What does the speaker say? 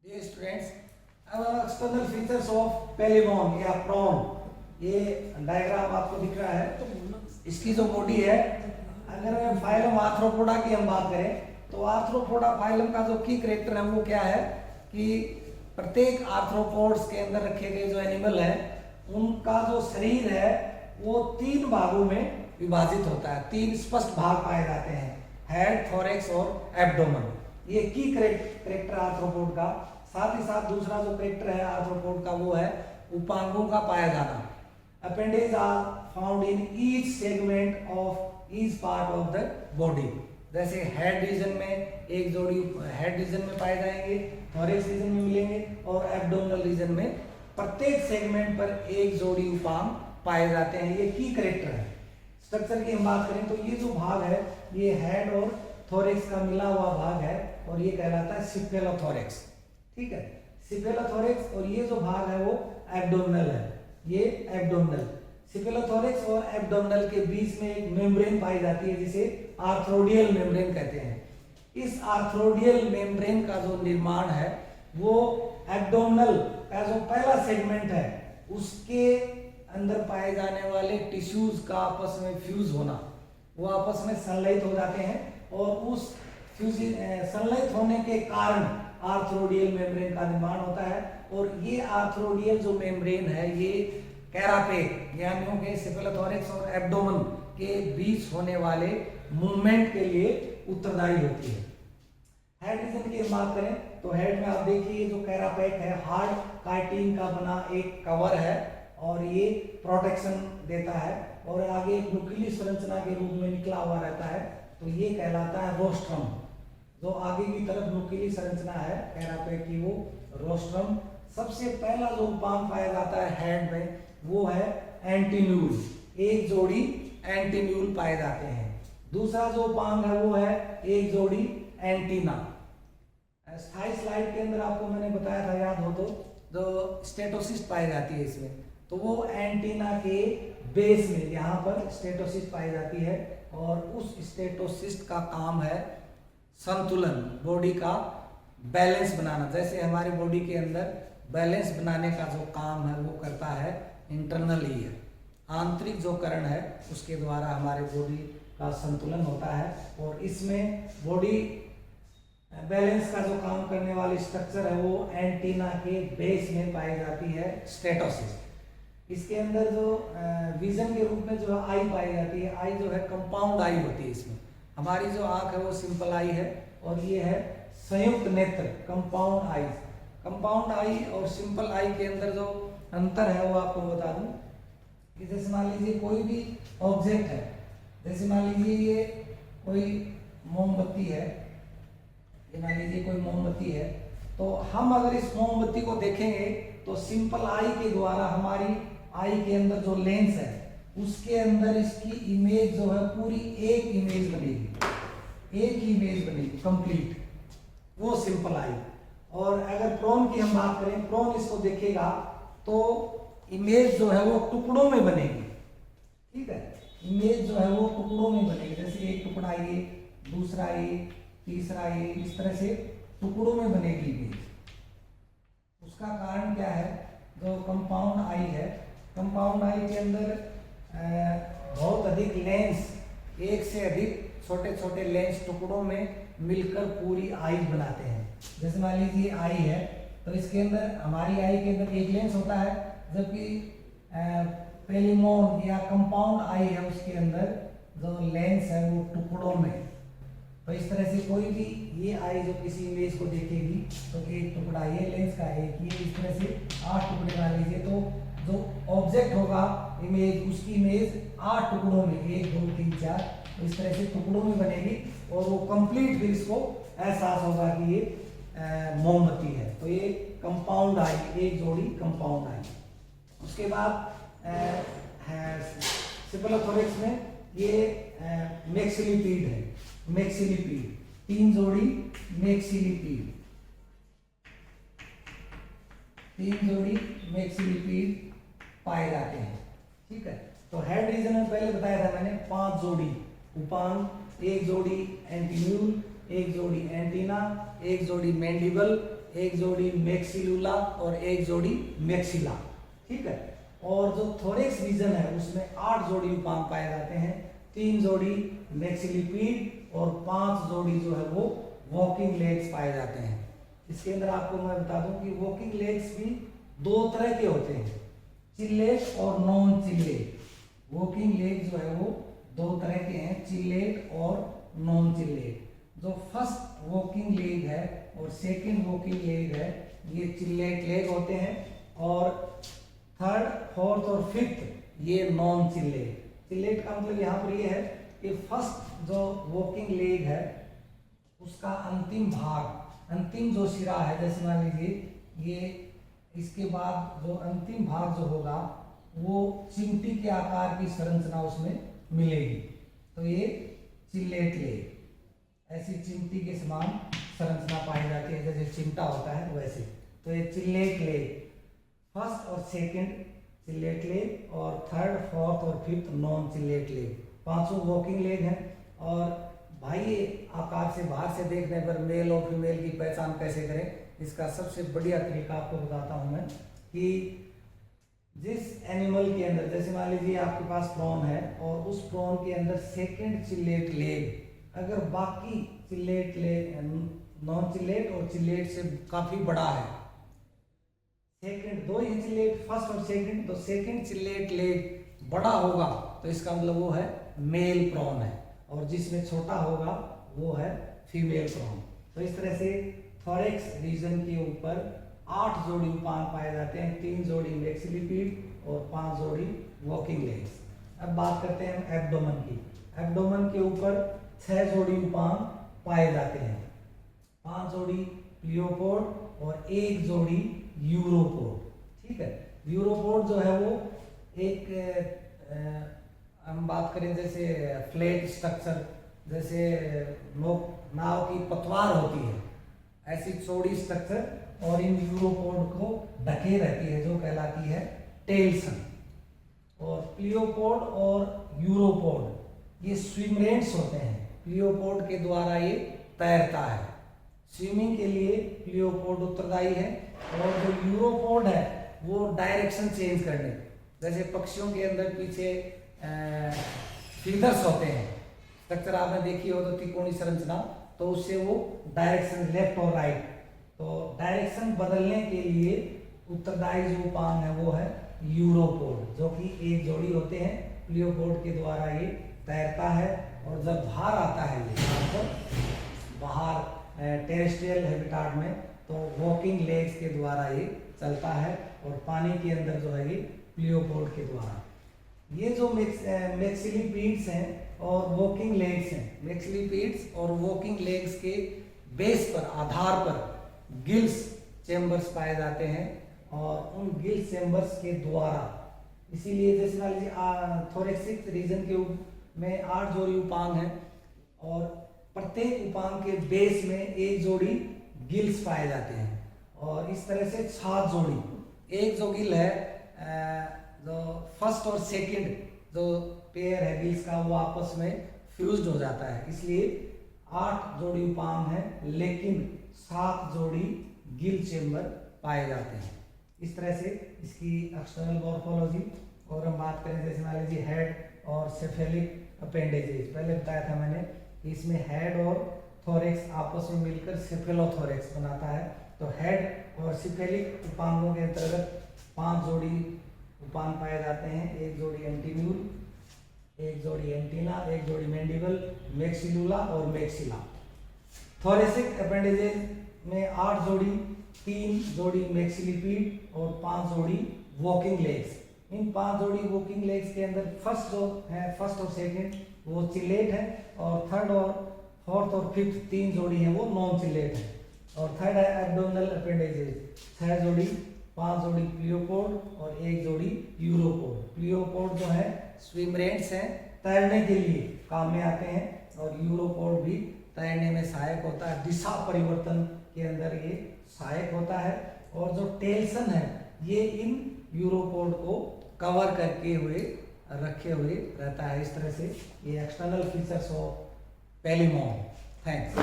Dear students, external features of पेलिबोन या prawn, ये diagram आपको दिख रहा है। इसकी जो बॉडी है, अगर फाइलम आर्थ्रोपोडा की हम बात करें तो आर्थ्रोपोडा फाइलम का जो की करेक्टर है वो क्या है कि प्रत्येक आर्थ्रोपोड्स के अंदर रखे गए जो एनिमल है उनका जो शरीर है वो तीन भागों में विभाजित होता है। तीन स्पष्ट भाग पाए जाते हैं, हेड, थोरैक्स और एब्डोमेन। ये की करेक्टर आर्थ्रोपोड का। साथ ही साथ दूसरा जो करेक्टर है आर्थ्रोपोड का वो है उपांगों का पाया जाना। Appendage are found in each segment of each part of the body. जैसे हेड रीजन में एक जोड़ी हेड रीजन में पाए जाएंगे, थोरैक्स रीजन में मिलेंगे और एब्डोमिनल रीजन में प्रत्येक सेगमेंट पर एक जोड़ी उपांग पाए जाते हैं। ये की करेक्टर है। स्ट्रक्चर की हम बात करें तो ये जो भाग है ये हेड और थोरैक्स का मिला हुआ भाग है और ये कहलाता है सिफेलोथोरैक्स। ठीक है, सिफेलोथोरैक्स। और ये जो भाग है वो एब्डोमिनल है, ये एब्डोमिनल। सिफेलोथोरैक्स और एब्डोमिनल के बीच में एक मेम्ब्रेन पाई जाती है जिसे आर्थ्रोडियल मेम्ब्रेन कहते हैं। इस आर्थ्रोडियल मेम्ब्रेन का जो निर्माण है वो एब्डोमिनल का जो पहला सेगमेंट है उसके अंदर पाए जाने वाले टिश्यूज का आपस में फ्यूज होना, वो आपस में संलयित हो जाते हैं और उस संलयित होने के कारण आर्थ्रोडियल मेम्ब्रेन का निर्माण होता है। और ये आर्थ्रोडियल जो मेम्ब्रेन है ये कैरापेक यानी के सिफेलोथोरैक्स और एब्डोमेन के बीच होने वाले मूवमेंट के लिए उत्तरदायी होती है। हेड रीजन की बात करें तो हेड में आप देखिए जो कैरापेक है हार्ड काइटिन का बना एक कवर है और ये प्रोटेक्शन देता है और आगे एक नुकीली संरचना के रूप में निकला हुआ रहता है, तो ये कहलाता है रोस्ट्रम। जो आगे की तरफ नुकीली संरचना है कैरापेक की वो रोस्ट्रम। सबसे पहला जो उपांग पाया जाता है हेड में वो है एंटीन्यूल। एक जोड़ी एंटीन्यूल पाए जाते हैं। दूसरा जो उपांग है वो है एक जोड़ी एंटीना। स्थायी स्लाइड के अंदर आपको मैंने बताया था, याद हो तो, जो स्टेटोसिस्ट पाई जाती है इसमें, तो वो एंटीना के बेस में यहाँ पर स्टेटोसिस्ट पाई जाती है और उस स्टेटोसिस्ट का काम है संतुलन, बॉडी का बैलेंस बनाना। जैसे हमारी बॉडी के अंदर बैलेंस बनाने का जो काम है वो करता है इंटरनल ईयर, आंतरिक जो करण है उसके द्वारा हमारे बॉडी का संतुलन होता है। और इसमें बॉडी बैलेंस का जो काम करने वाली स्ट्रक्चर है वो एंटीना के बेस में पाई जाती है स्टेटोसिस्ट। इसके अंदर जो विजन के रूप में जो आई पाई जाती है, आई जो है कंपाउंड आई होती है। इसमें हमारी जो आंख है वो सिंपल आई है और ये है संयुक्त नेत्र कंपाउंड आई। कंपाउंड आई और सिंपल आई के अंदर जो अंतर है वो आपको बता दूं कि जैसे मान लीजिए कोई भी ऑब्जेक्ट है, जैसे मान लीजिए ये कोई मोमबत्ती है, ये मान लीजिए कोई मोमबत्ती है, तो हम अगर इस मोमबत्ती को देखेंगे तो सिंपल आई के द्वारा हमारी आई के अंदर जो लेंस है उसके अंदर इसकी इमेज जो है पूरी एक इमेज बनेगी, एक ही इमेज बनेगी कंप्लीट, वो सिंपल आई। और अगर प्रोन की हम बात करें, प्रोन इसको देखेगा तो इमेज जो है वो टुकड़ों में बनेगी। ठीक है, इमेज जो है वो टुकड़ों में बनेगी। जैसे एक टुकड़ा ये, दूसरा ये, तीसरा ये, इस तरह से टुकड़ों में बनेगी इमेज। उसका कारण क्या है? जो कंपाउंड आई है, कंपाउंड आई के अंदर बहुत अधिक लेंस, एक से अधिक छोटे छोटे लेंस टुकड़ों में मिलकर पूरी आई बनाते हैं। जैसे मान लीजिए आई है तो इसके अंदर, हमारी आई के अंदर एक लेंस होता है, जबकि पेलिमोन या कंपाउंड आई है उसके अंदर जो लेंस है वो टुकड़ों में। तो इस तरह से कोई भी ये आई जो किसी इमेज को देखेगी तो एक टुकड़ा ये लेंस का, एक ये, इस तरह से 8 टुकड़े बना लीजिए तो जो ऑब्जेक्ट होगा इमेज, उसकी इमेज 8 टुकड़ों में, 1 2 3 4 तो इस तरह से टुकड़ों में बनेगी और वो कंप्लीट फिर इसको एहसास होगा कि ये मोमबत्ती है। तो ये कंपाउंड आई, एक जोड़ी कंपाउंड आई। उसके बाद सिफेलोथोरैक्स में ये मैक्सिलिपीड है, मैक्सिलिपीड, 3 जोड़ी मैक्सिलिपीड, 3 जोड़ी मैक्सिलिपीड पाए जाते हैं। ठीक है, तो हेड रीजन में पहले बताया था मैंने 5 जोड़ी उपांग, एक जोड़ी एंटीन्यूल, एक जोड़ी एंटीना, एक जोड़ी मैंडिबल एक जोड़ी मैक्सिलुला और एक जोड़ी मैक्सिला, ठीक है। और जो थोरेक्स रीजन है उसमें 8 जोड़ी उपांग पाए जाते हैं, 3 जोड़ी मैक्सिलिपीड और 5 जोड़ी जो है वो वॉकिंग लेग्स पाए जाते हैं। इसके अंदर आपको मैं बता दूं कि वॉकिंग लेग्स भी 2 तरह के होते हैं, चिल्लेट और नॉन चिल्लेट। वॉकिंग लेग जो है वो 2 तरह के हैं, चिल्लेट और नॉन चिल्लेट। जो फर्स्ट वॉकिंग लेग है और सेकंड वॉकिंग लेग है ये चिल्लेट लेग होते हैं, और थर्ड, फोर्थ और फिफ्थ ये नॉन चिल्लेट। चिल्लेट का मतलब यहाँ पर ये है कि फर्स्ट जो वॉकिंग लेग है उसका अंतिम भाग, अंतिम जो सिरा है, जैसे मान लीजिए ये, इसके बाद जो अंतिम भाग जो होगा वो चिमटी के आकार की संरचना उसमें मिलेगी, तो ये चिल्लेट लेग। ऐसी चिमटी के समान संरचना पाई जाती है, जैसे चिमटा होता है वैसे, तो ये चिल्लेट लेग। फर्स्ट और सेकंड चिल्लेट लेग और थर्ड, फोर्थ और fifth non chelate leg, 5 walking leg हैं। और भाई आकार से बाहर से देखने पर मेल और फीमेल की पहचान कैसे करें, इसका सबसे बढ़िया तरीका आपको बताता हूं मैं कि जिस एनिमल के अंदर, जैसे मान लीजिए आपके पास प्रॉन है और उस प्रॉन के अंदर सेकंड चिल्लेट लेग अगर बाकी चिल्लेट लेग, नॉन चिल्लेट और चिल्लेट से काफी बड़ा है, सेकंड 2 ही चिल्लेट फर्स्ट और सेकंड, तो सेकंड चिल्लेट लेग बड़ा होगा तो इसका मतलब वो है मेल प्रॉन है, और जिसमें छोटा होगा वो है फीमेल प्रॉन। तो इस तरह से थोरेक्स रीजन के ऊपर 8 जोड़ी उपांग पाए जाते हैं, 3 जोड़ी मैक्सिलिपीड और 5 जोड़ी वॉकिंग लेग्स। अब बात करते हैं एब्डोमेन की। एब्डोमेन के ऊपर 6 जोड़ी उपांग पाए जाते हैं, 5 जोड़ी प्लियोपोड और 1 जोड़ी यूरोपोड, ठीक है। यूरोपोड जो है वो एक हम बात करें जैसे फ्लैट स्ट्रक्चर, जैसे नाव की पतवार होती है, ऐसी चौड़ी स्ट्रक्चर, और इन यूरोपोड को ढके रहती है जो कहलाती है टेल्सन। और प्लियोपोड और यूरोपोड ये स्विमरेंट्स होते हैं, प्लियोपोड के द्वारा ये तैरता है। स्विमिंग के लिए प्लियोपोड उत्तरदायी है, और जो यूरोपोड है वो डायरेक्शन चेंज करने, जैसे पक्षियों के अंदर पीछे फीदर्स होते हैं, स्ट्रक्चर आपने देखी हो तो त्रिकोणीय संरचना, तो उससे वो डायरेक्शन लेफ्ट और राइट, तो डायरेक्शन बदलने के लिए उत्तरदायी जो उपांग है वो है यूरोपोड, जो कि 1 जोड़ी होते हैं। प्लियोपोड के द्वारा ये तैरता है, और जब बाहर आता है ये बाहर टेरेस्ट्रियल हैबिटाट में, तो वॉकिंग लेग्स के द्वारा ये चलता है, और पानी के अंदर जो है ये प्लियोपोड के द्वारा। ये जो मैक्सिलिपीड्स हैं और वॉकिंग लेग्स हैं, मैक्सिलिपीड्स और वॉकिंग लेग्स के बेस पर, आधार पर गिल्स चेम्बर्स पाए जाते हैं, और उन गिल्स चेम्बर्स के द्वारा, इसीलिए जैसे मान लीजिए थोरेक्सिक रीजन के में 8 जोड़ी उपांग हैं, और प्रत्येक उपांग के बेस में 1 जोड़ी गिल्स पाए जाते हैं, और इस तरह से 7 जोड़ी, एक जो गिल है जो फर्स्ट और सेकंड जो पेयर है गिल्स का वो आपस में फ्यूज्ड हो जाता है, इसलिए 8 जोड़ी उपांग है लेकिन 7 जोड़ी गिल चेम्बर पाए जाते हैं। इस तरह से इसकी एक्सटर्नल मॉर्फोलॉजी। और हम बात करें जैसे मान लीजिए हेड और सेफेलिक अपेंडेजेस, पहले बताया था मैंने कि इसमें हेड और थोरेक्स आपस में मिलकर सेफेलोथोरेक्स बनाता है। तो हेड और सेफेलिक उपांगों के अंतर्गत 5 जोड़ी उपांग पाए जाते हैं, 1 जोड़ी एंटीन्यूल, 1 जोड़ी एंटीना, 1 जोड़ी मैंडिबल, मैक्सिलुला और मैक्सिला। थोरेसिक अपेंडेजेस में 8 जोड़ी, 3 जोड़ी मैक्सिलिपीड और 5 जोड़ी वॉकिंग लेग्स। इन 5 जोड़ी वॉकिंग लेग्स के अंदर फर्स्ट जो है, फर्स्ट और सेकंड वो चिलेट है, और थर्ड और फोर्थ और फिफ्थ 3 जोड़ी है वो नॉन चिलेट है। और थर्ड है एब्डोमिनल अपेंडेजेस, 6 जोड़ी, 5 जोड़ी प्लियोपोड और 1 जोड़ी यूरोपोड। प्लियोपोड जो है स्विमरेंट्स हैं, तैरने के लिए काम में आते हैं, और यूरोपोड भी तैरने में सहायक होता है, दिशा परिवर्तन के अंदर ये सहायक होता है। और जो टेल्सन है ये इन यूरोपोड को कवर करके हुए रखे हुए रहता है। इस तरह से ये एक्सटर्नल फीचर्स ऑफ पेलिमोन। थैंक्स।